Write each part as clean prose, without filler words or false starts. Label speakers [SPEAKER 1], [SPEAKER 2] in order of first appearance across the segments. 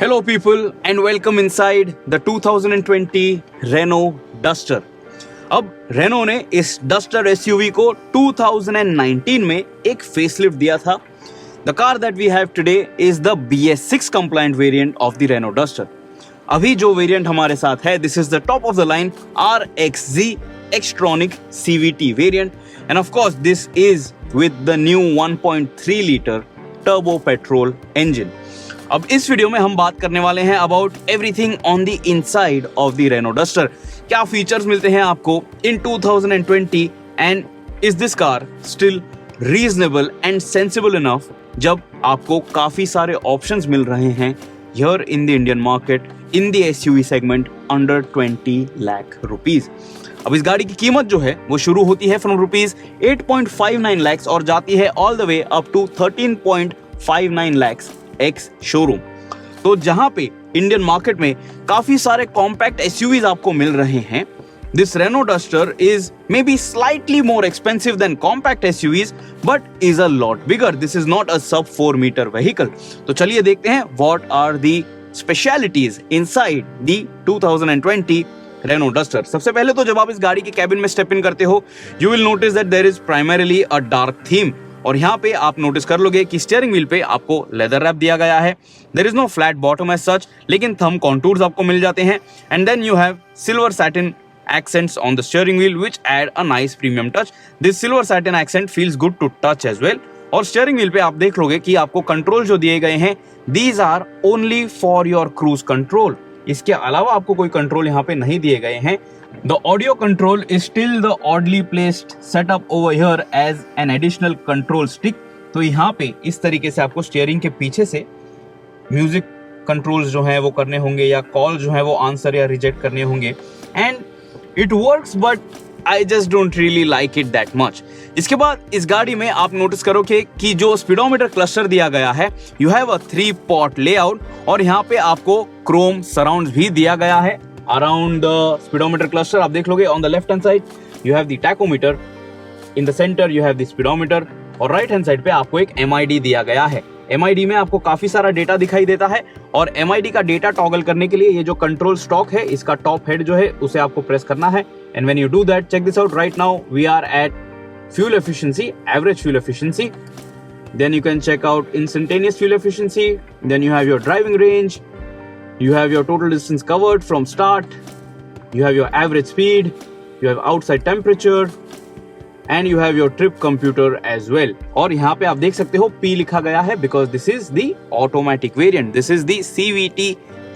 [SPEAKER 1] Hello people and welcome inside the 2020 Renault Duster. अब Renault ने इस Duster SUV को 2019 में एक facelift दिया था. The car that we have today is the BS6 compliant variant of the Renault Duster. अभी जो वेरिएंट हमारे साथ है, this is the top of the line RxZ Xtronic CVT variant, and of course this is with the new 1.3 liter turbo petrol engine. अब इस video में हम बात करने वाले हैं about everything on the inside of the Renault Duster. क्या features मिलते हैं आपको in 2020 and is this car still reasonable and sensible enough जब आपको काफी सारे ऑप्शंस मिल रहे हैं here in the Indian market in the SUV segment under 20 lakh rupees. अब इस गाड़ी की कीमत जो है वो शुरू होती है फ्रॉम रुपीज 8.59 lakhs और जाती है all the way up to 13.59 lakhs ex showroom. तो जहां पे इंडियन मार्केट में काफी सारे कॉम्पैक्ट एसयूवीज आपको मिल रहे हैं, this Renault Duster is maybe slightly more expensive than compact SUVs but is a lot bigger. This is not a sub 4 metre vehicle. तो चलिए देखते हैं what are the specialities inside the 2020 Renault Duster. सबसे पहले तो जब आप इस गाड़ी के कैबिन में स्टेप इन करते हो, you will notice that there is primarily a dark theme. और यहाँ पे आप नोटिस कर लोगे कि स्टीयरिंग व्हील पे आपको लेदर रैप दिया गया है. There is no flat bottom as such, लेकिन थंब कॉन्टूर्स आपको मिल जाते हैं. And then you have silver satin accents on the steering wheel which add a nice premium touch. This silver satin accent feels good to touch as well. और steering wheel पे आप देख लोगे कि आपको कंट्रोल जो दिए गए हैं, these are only for your cruise control. इसके अलावा आपको कोई कंट्रोल यहाँ पे नहीं दिए गए हैं. The audio control is still the oddly placed setup over here as an additional control stick. तो यहाँ पे इस तरीके से आपको स्टीयरिंग के पीछे से म्यूजिक कंट्रोल्स जो हैं वो करने होंगे या कॉल जो है वो आंसर या रिजेक्ट करने होंगे. And it works but I just don't really like it that much. इसके बाद इस गाड़ी में आप नोटिस करोगे कि जो स्पीडोमीटर क्लस्टर दिया गया है, you have a 3-pot layout और यहाँ पे आपको क्रोम सराउंड्स भी दिया गया है अराउंड द स्पीडोमीटर क्लस्टर. आप देख लोगे on the left hand side you have the tachometer, in the centre you have the speedometer और राइट हैंड साइड पे आपको एक MID दिया गया है. MID में आपको काफी सारा डेटा दिखाई देता है और MID का डेटा टॉगल करने के लिए ये जो कंट्रोल स्टॉक है, इसका टॉप हेड जो है उसे आपको प्रेस करना है. And when you do that, check this out. Right now we are at fuel efficiency, average fuel efficiency. Then you can check out instantaneous fuel efficiency. Then you have your driving range, you have your total distance covered from start, you have your average speed, you have outside temperature and you have your trip computer as well. और यहाँ पे आप देख सकते हो P लिखा गया है because this is the automatic variant. This is the CVT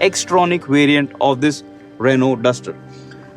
[SPEAKER 1] Xtronic variant of this Renault Duster.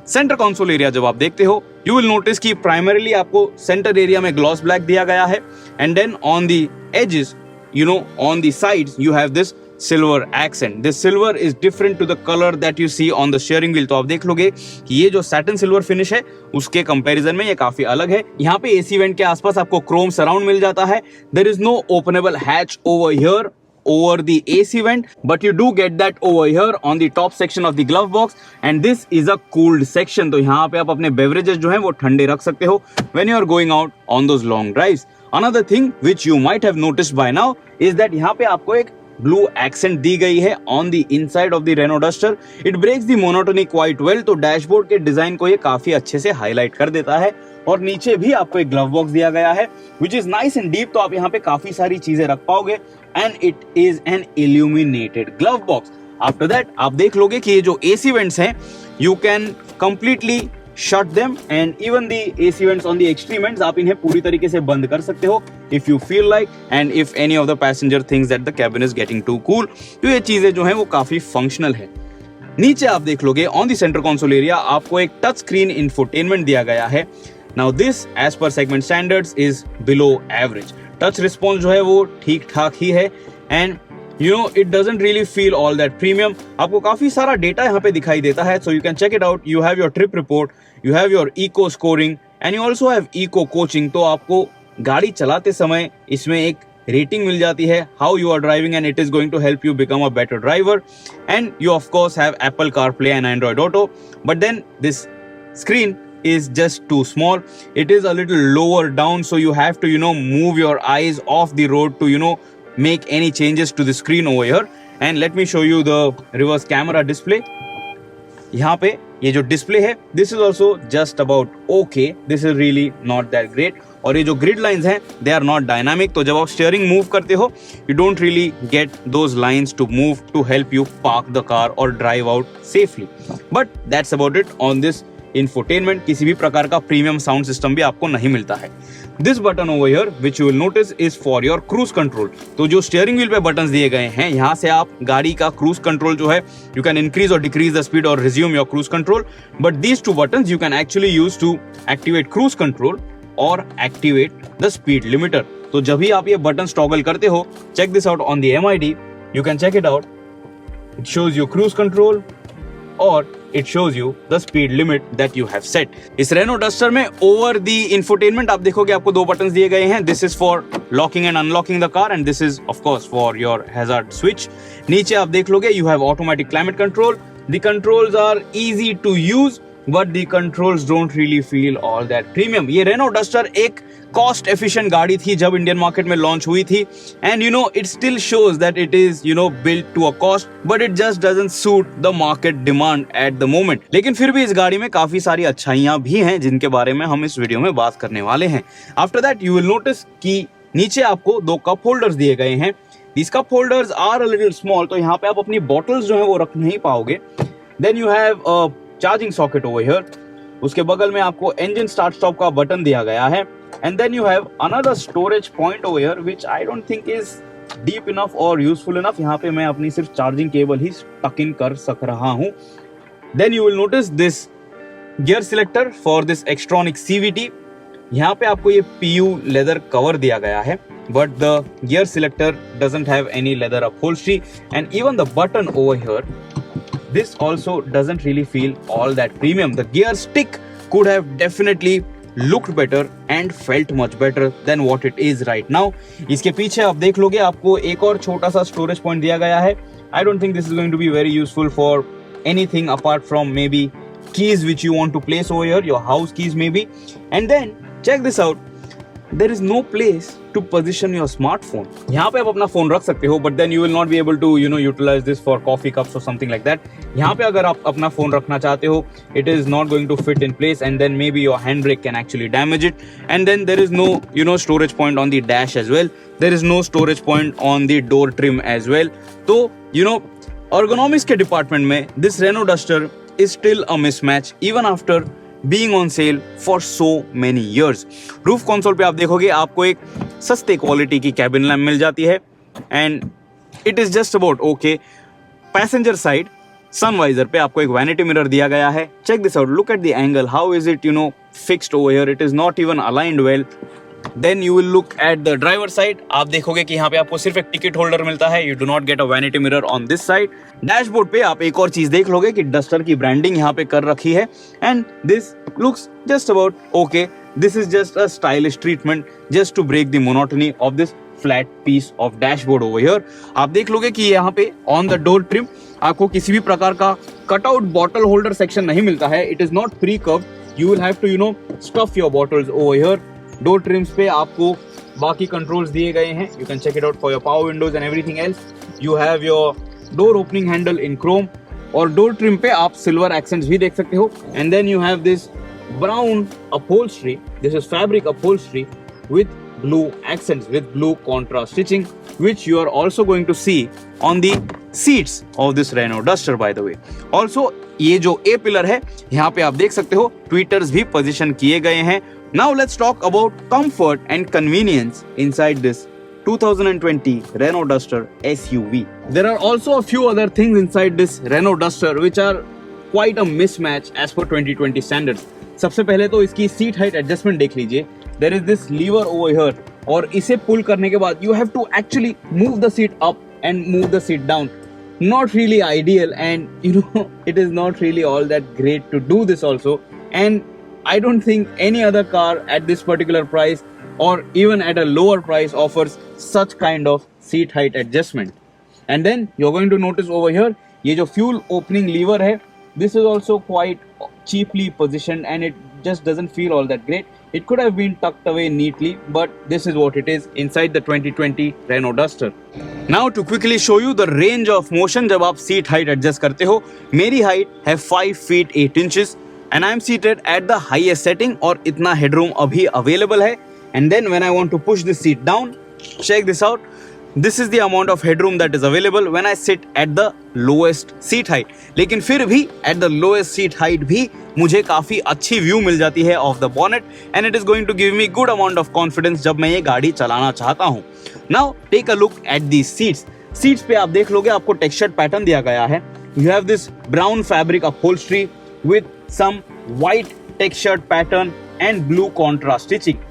[SPEAKER 1] Centre console area जब आप देखते हो, यू विल नोटिस कि प्राइमरीली आपको सेंटर एरिया में ग्लॉस ब्लैक दिया गया है and then on the edges, you know, on the sides you have this silver accent. This silver is different to the color that you see on the steering wheel. तो आप देख लोगे कि ये जो satin silver finish है उसके comparison में ये काफी अलग है. यहाँ पे AC वेंट के आसपास आपको क्रोम सराउंड मिल जाता है. There is no openable hatch over here over the AC vent, but you do get that over here on the top section of the glove box and this is a cooled section. तो यहाँ पे आप अपने beverages जो हैं वो ठंडे रख सकते हो when you are going out on those long drives. Another thing which you might have noticed by now is that यहाँ पे आपको एक ब्लू एक्सेंट दी गई है on the inside of the Renault Duster. It breaks the monotony quite well. तो dashboard के design को ये काफी अच्छे से हाईलाइट कर देता है और नीचे भी आपको एक ग्लव बॉक्स दिया गया है which is nice and deep. तो आप यहाँ पे काफी सारी चीजें रख पाओगे and it is an illuminated glove box. After that आप देख लोगे कि ये जो AC वेंट्स हैं, you can completely shut them and even the AC vents on the extreme ends आप इन्हें पूरी तरीके से बंद कर सकते हो if you feel like and if any of the passenger thinks that the cabin is getting too cool. तो ये चीजें जो हैं वो काफी फंक्शनल है. नीचे आप देख लोगे on the centre console area आपको एक टच स्क्रीन इंफोटेनमेंट दिया गया है. Now this as per segment standards is below average. Touch response जो है वो ठीक ठाक ही है and you know it doesn't really feel all that premium. आपको काफी सारा डेटा यहाँ पे दिखाई देता है, so you can check it out. You have your trip report, you have your eco scoring and you also have eco coaching. तो आपको गाड़ी चलाते समय इसमें एक रेटिंग मिल जाती है how you are driving and it is going to help you become a better driver. And you of course have Apple CarPlay and Android Auto, but then this screen is just too small. It is a little lower down, so you have to move your eyes off the road to make any changes to the screen over here. And let me show you the reverse camera display. यहाँ पे ये जो display है, this is also just about okay, this is really not that great. और ये जो grid lines हैं they are not dynamic, तो जब आप स्टीयरिंग मूव करते हो you don't really get those lines to move to help you park the car और drive out safely. But that's about it on this infotainment. किसी भी प्रकार का प्रीमियम साउंड सिस्टम भी आपको नहीं मिलता है। This button over here which you will notice is for your cruise control. तो जो स्टीयरिंग व्हील पे बटन्स दिए गए हैं, यहाँ से आप गाड़ी का क्रूज कंट्रोल जो है यू कैन इंक्रीज और डिक्रीज द स्पीड और resume your cruise control. But these two buttons you can actually use to activate cruise control और एक्टिवेट द स्पीड लिमिटर। तो जब भी आप ये बटन टॉगल करते हो, check this out on the MID, you can check it out, it shows you cruise control और it shows you the speed limit that you have set। इस Renault Duster में over the infotainment आप देखोगे आपको दो buttons दिए गए हैं। This is for locking and unlocking the car and this is of course for your hazard switch। नीचे आप देख लोगे you have automatic climate control। The controls are easy to use but the controls don't really feel all that premium। ये Renault Duster एक cost efficient गाड़ी थी जब Indian market में लॉन्च हुई थी, and you know it still shows that it is built to a cost, but it just doesn't suit the market demand at the moment. लेकिन फिर भी इस गाड़ी में काफी सारी अच्छाइयां भी हैं जिनके बारे में हम इस वीडियो में बात करने वाले हैं। After that you will notice कि नीचे आपको दो कप होल्डर्स दिए गए हैं। These cup holders are a little small, तो यहाँ पे आप अपनी बॉटल्स जो है वो रख नहीं पाओगे। Then you have a charging socket over here. उसके बगल में आपको इंजन स्टार्ट स्टॉप का बटन दिया गया है। And then you have another storage point over here which I don't think is deep enough और यूजफुल इनफ। यहाँ पे मैं अपनी सिर्फ चार्जिंग केबल ही टक इन कर सक रहा हूँ। Then you will notice this gear selector for this Xtronic CVT। यहाँ पे आपको ये PU लेदर कवर दिया गया है, but the gear selector doesn't have any leather upholstery, and even the button over here, this also doesn't really feel all that premium. The gear stick could have definitely looked better and felt much better than what it is right now. इसके पीछे आप देख लोगे आपको एक और छोटा सा स्टोरेज पॉइंट दिया गया है। I don't think this is going to be very useful for anything apart from maybe keys which you want to place over here, your house keys maybe. And then check this out, there is no place to position your smartphone. यहाँ पे आप अपना phone रख सकते हो, but then you will not be able to utilize this for coffee cups or something like that. यहाँ पे अगर आप अपना फोन रखना चाहते हो, it is not going to fit in place, and then maybe your handbrake can actually damage it. And then there is no storage point on the dash as well. There is no storage point on the door trim as well. तो ergonomics के department में this Renault Duster is still a mismatch even after being on sale for so many years. Roof console पे आप देखोगे आपको एक सस्ते quality की कैबिन लैम्प मिल जाती है, and it is just about okay. Passenger side sun visor पे आपको एक वैनिटी मिरर दिया गया है। Check this out, look at the angle, how is it fixed over here, it is not even aligned well. Then you will look at the driver side, आप देखोगे कि यहाँ पे आपको सिर्फ एक टिकट होल्डर मिलता है, you do not get a vanity mirror on this side. Dashboard पे आप एक और चीज देख लोगे कि डस्टर की ब्रांडिंग यहाँ पे कर रखी है, and this looks just about okay. This is just a stylish treatment just to break the monotony of this flat piece of dashboard over here. आप देख लोगे कि यहाँ पे ऑन द डोर ट्रिम आपको किसी भी प्रकार का कटआउट बॉटल होल्डर सेक्शन नहीं मिलता है। It is not pre curved, you will have to stuff your bottles over here. Door trims पे आपको बाकी कंट्रोल्स दिए गए हैं, you can check it out for your power windows and everything else. You have your door opening handle in chrome, और door trim पे आप silver accents भी देख सकते हो। And then you have this brown upholstery, this is fabric upholstery with blue accents, with blue contrast stitching, which you are also going to see on the seats of this Renault Duster by the way. Also ये जो A pillar है यहाँ पे आप देख सकते हो tweeters भी position किए गए हैं। Now let's talk about comfort and convenience inside this 2020 Renault Duster SUV. There are also a few other things inside this Renault Duster which are quite a mismatch as per 2020 standards. सबसे पहले तो इसकी seat height adjustment देख लीजिए। There is this lever over here, और इसे पुल करने के बाद you have to actually move the seat up and move the seat down. Not really ideal, and it is not really all that great to do this also. And I don't think any other car at this particular price or even at a lower price offers such kind of seat height adjustment. And then you're going to notice over here, ये जो fuel opening lever है, this is also quite cheaply positioned and it just doesn't feel all that great. It could have been tucked away neatly, but this is what it is inside the 2020 Renault Duster. Now to quickly show you the range of motion जब आप seat height adjust करते हो, मेरी height है 5 feet 8 inches and I am seated at the highest setting और इतना headroom अभी available है. And then when I want to push the seat down, check this out. This is the amount of headroom that is available when I sit at the lowest seat height. लेकिन फिर भी at the lowest seat height भी मुझे काफी अच्छी view मिल जाती है of the bonnet and it is going to give me good amount of confidence जब मैं ये गाड़ी चलाना चाहता हूँ. Now take a look at these seats. Seats पे आप देख लोगे आपको textured pattern दिया गया है. You have this brown fabric upholstery with some white textured pattern and blue contrast stitching.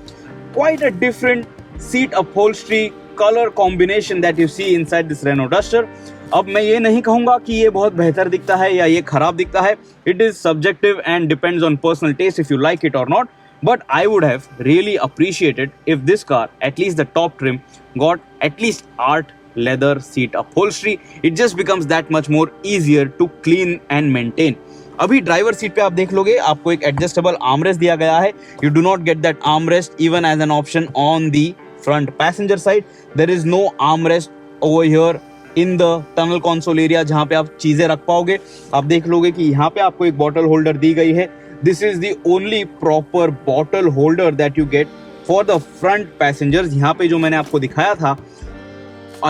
[SPEAKER 1] Quite a different seat upholstery color combination that you see inside this Renault Duster. अब मैं ये नहीं कहूँगा कि ये बहुत बेहतर दिखता है या ये खराब दिखता है. It is subjective and depends on personal taste if you like it or not. But I would have really appreciated if this car, at least the top trim, got at least art leather seat upholstery. It just becomes that much more easier to clean and maintain. अभी driver seat पे आप देख लोगे आपको एक adjustable armrest दिया गया है. You do not get that armrest even as an option on the front passenger side. There is no armrest over here in the tunnel console area जहाँ पे आप चीजें रख पाओगे. आप देख लोगे कि यहाँ पे आपको एक बॉटल होल्डर दी गई है. This is the only proper bottle holder that you get for the front passengers. यहाँ पे जो मैंने आपको दिखाया था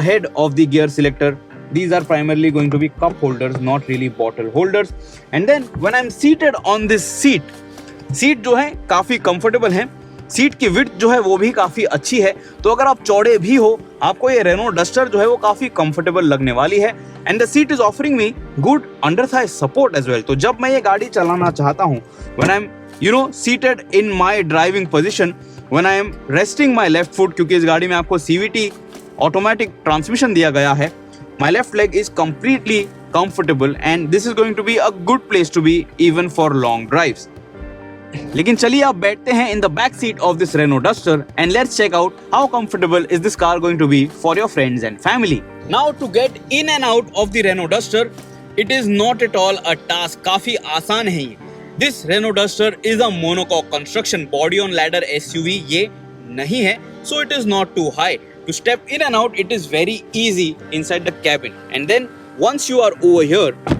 [SPEAKER 1] ahead of the gear selector, these are primarily going to be cup holders, not really bottle holders. And then when I'm seated on this seat जो है काफी comfortable है. सीट की विड्थ जो है वो भी काफी अच्छी है. तो अगर आप चौड़े भी हो आपको ये रेनो डस्टर जो है वो काफी कंफर्टेबल लगने वाली है. And the seat is offering me good under thigh support as well. तो जब मैं ये गाड़ी चलाना चाहता हूँ, when I am seated in my driving position, when I am resting my left foot, क्योंकि इस गाड़ी में आपको CVT ऑटोमेटिक ट्रांसमिशन दिया गया है, my left leg is completely comfortable and this is going to be a good place to be even for long drives. लेकिन चलिए आप बैठते हैं in the back seat of this Renault Duster and let's check out how comfortable is this car going to be for your friends and family. Now to get in and out of the Renault Duster, it is not at all a task. काफी आसान है ये. This Renault Duster is a monocoque construction body on ladder SUV ये नहीं है, so it is not too high. To step in and out it is very easy inside the cabin and then once you are over here,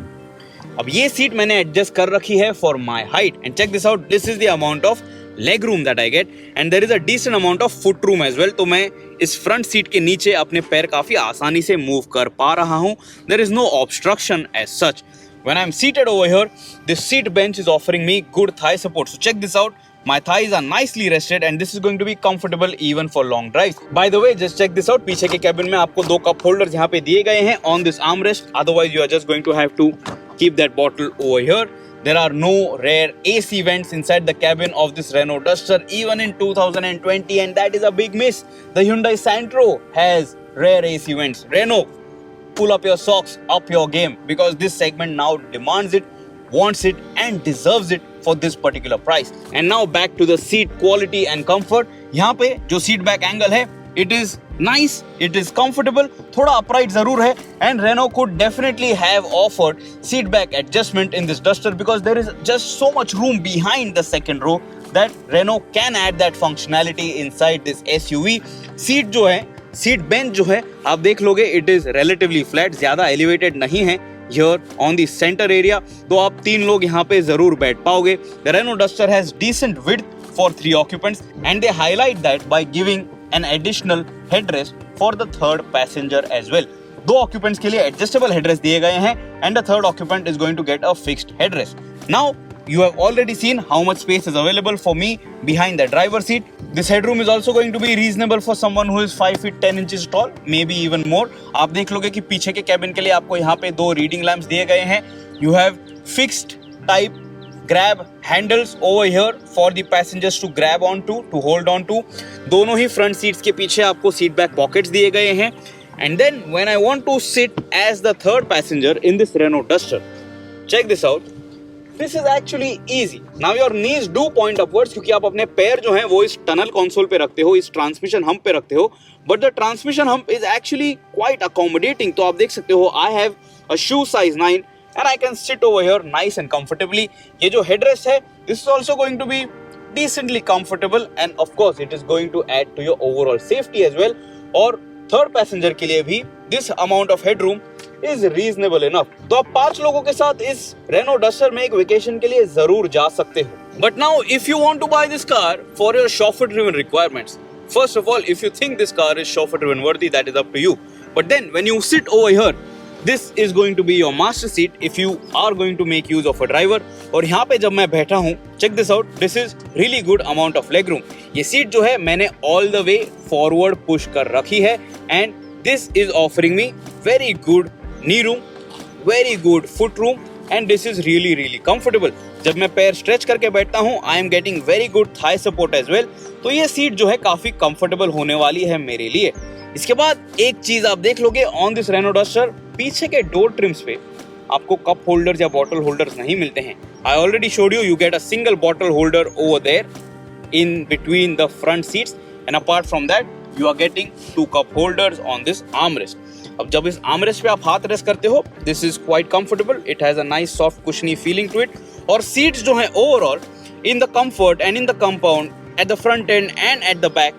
[SPEAKER 1] अब ये seat मैंने adjust कर रखी है for my height and check this out. This is the amount of leg room that I gate and there is a decent amount of foot room as well. तो मैं इस front seat के नीचे अपने पैर काफी आसानी से मूव कर पा रहा हूँ. There is no obstruction as such. When I am seated over here, this seat bench is offering me good thigh support. So check this out. My thighs are nicely rested and this is going to be comfortable even for long drives. By the way, just check this out. पीछे के cabin में आपको 2 cup holders यहाँ पे दिए गए हैं on this armrest. Otherwise, you are just going to have to keep that bottle over here. There are no rear AC vents inside the cabin of this Renault Duster even in 2020 and that is a big miss. The Hyundai Santro has rear AC vents. Renault, pull up your socks, up your game because this segment now demands it, wants it and deserves it for this particular price. And now back to the seat quality and comfort. यहाँ पे जो seat back angle है, it is nice, it is comfortable, थोड़ा upright जरूर है and Renault could definitely have offered seat back adjustment in this Duster because there is just so much room behind the second row that Renault can add that functionality inside this SUV. Seat जो है, seat bench जो है, आप देख लोगे it is relatively flat, ज़्यादा elevated नहीं है. Here on the center area, तो आप 3 लोग यहाँ पे जरूर बैठ पाओगे. The Renault Duster has decent width for 3 occupants and they highlight that by giving an additional headrest for the third passenger as well. 2 occupants के लिए adjustable headrest दिए गए हैं and the third occupant is going to get a fixed headrest. Now you have already seen how much space is available for me behind the driver's seat. This headroom is also going to be reasonable for someone who is 5 feet 10 inches tall, maybe even more. आप देख लोगे कि पीछे के cabin के लिए आपको यहाँ पे 2 रीडिंग लैंप्स दिए गए हैं. You have fixed type grab handles over here for the passengers to grab onto, to hold on to. दोनों ही फ्रंट सीट्स के पीछे आपको सीट बैक पॉकेट्स दिए गए हैं. And then when I want to sit as the third passenger in this Renault Duster, check this out. This is actually easy. Now your knees do point upwards क्योंकि आप अपने पैर जो हैं वो इस टनल कंसोल पे रखते हो, इस ट्रांसमिशन हम्प पे रखते हो. But the transmission hump is actually quite accommodating. तो आप देख सकते हो I have a shoe size 9 and I can sit over here nice and comfortably. ये जो headrest है, this is also going to be decently comfortable and of course it is going to add to your overall safety as well. और third passenger के लिए भी this amount of headroom is reasonable enough. तो आप 5 लोगों के साथ इस रेनो डस्टर में एक वेकेशन के लिए जरूर जा सकते हो। But now if you want to buy this car for your chauffeur driven requirements, first of all, if you think this car is chauffeur driven worthy, that is up to you. But then when you sit over here, this is going to be your master seat if you are going to make use of a driver. और यहाँ पे जब मैं बैठा हूँ, check this out, this is really good amount of leg room. ये seat जो है मैंने all the way forward push कर रखी है and this is offering me very good knee room, very good foot room and this is really comfortable. जब मैं पैर स्ट्रेच करके बैठता हूँ, I am getting very good thigh support as well. तो ये सीट जो है काफी कंफर्टेबल होने वाली है मेरे लिए। इसके बाद एक चीज आप देख लोगे ऑन दिस रेनो डस्टर, पीछे के डोर ट्रिम्स पे आपको कप होल्डर्स या बॉटल होल्डर्स नहीं मिलते हैं। I already showed you get a single bottle holder over there in between the front seats and apart from that you are getting 2 cup holders on this armrest. अब जब इस armrest पे आप हाथ rest करते हो, this is quite comfortable, it has a nice soft cushiony feeling to it. और seats जो है overall in the comfort and in the compound at the front end and at the back,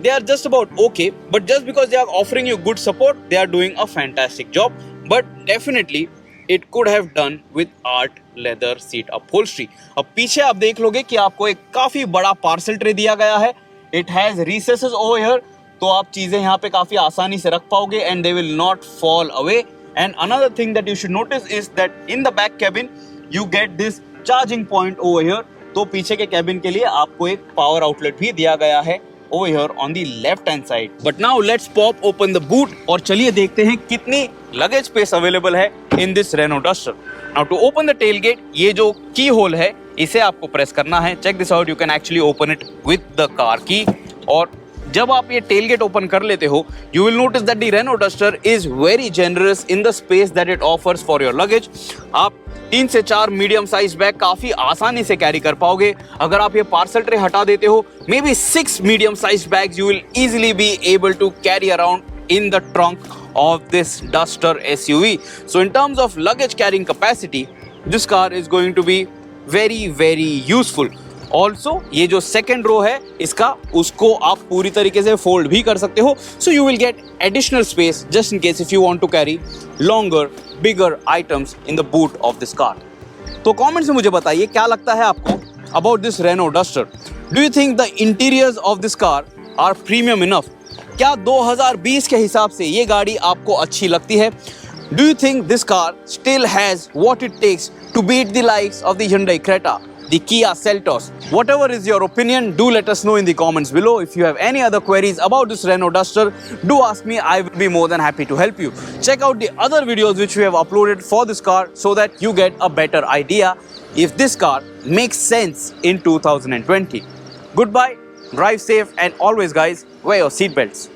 [SPEAKER 1] they are just about okay, but just because they are offering you good support, they are doing a fantastic job. But definitely it could have done with art leather seat upholstery. अब पीछे आप देख लोगे कि आपको एक काफी बड़ा पार्सल ट्रे दिया गया है। It has recesses over here, तो आप चीजें यहाँ पे काफी आसानी से रख पाओगे and they will not fall away. And another thing that you should notice is that in the back cabin you get this charging point over here. तो पीछे के कैबिन के लिए आपको एक पावर आउटलेट भी दिया गया है over here on the left hand side. But now let's pop open the boot और चलिए देखते हैं कितनी luggage space available है in this Renault Duster. Now to open the tailgate, ये जो key hole है इसे आपको प्रेस करना है। Check this out, you can actually open it with the car key. और जब आप ये tailgate open कर लेते हो, you will notice that the Renault Duster is very generous in the space that it offers for your luggage. आप 3 से 4 medium size bag काफी आसानी से कैरी कर पाओगे। अगर आप ये पार्सल ट्रे हटा देते हो, may be 6 medium size bags you will easily be able to carry around in the trunk of this Duster SUV. So in terms of luggage carrying capacity, this car is going to be very useful. Also ये जो second row है इसका, उसको आप पूरी तरीके से fold भी कर सकते हो। So you will get additional space just in case if you want to carry longer bigger items in the boot of this car. तो कमेंट्स में मुझे बताइए क्या लगता है आपको about this Renault Duster. Do you think the interiors of this car are premium enough? क्या 2020 के हिसाब से ये गाड़ी आपको अच्छी लगती है? Do you think this car still has what it takes to beat the likes of the Hyundai Creta, the Kia Seltos? Whatever is your opinion, do let us know in the comments below. If you have any other queries about this Renault Duster, do ask me. I will be more than happy to help you. Check out the other videos which we have uploaded for this car so that you get a better idea if this car makes sense in 2020. Goodbye, drive safe, and always guys, wear your seatbelts.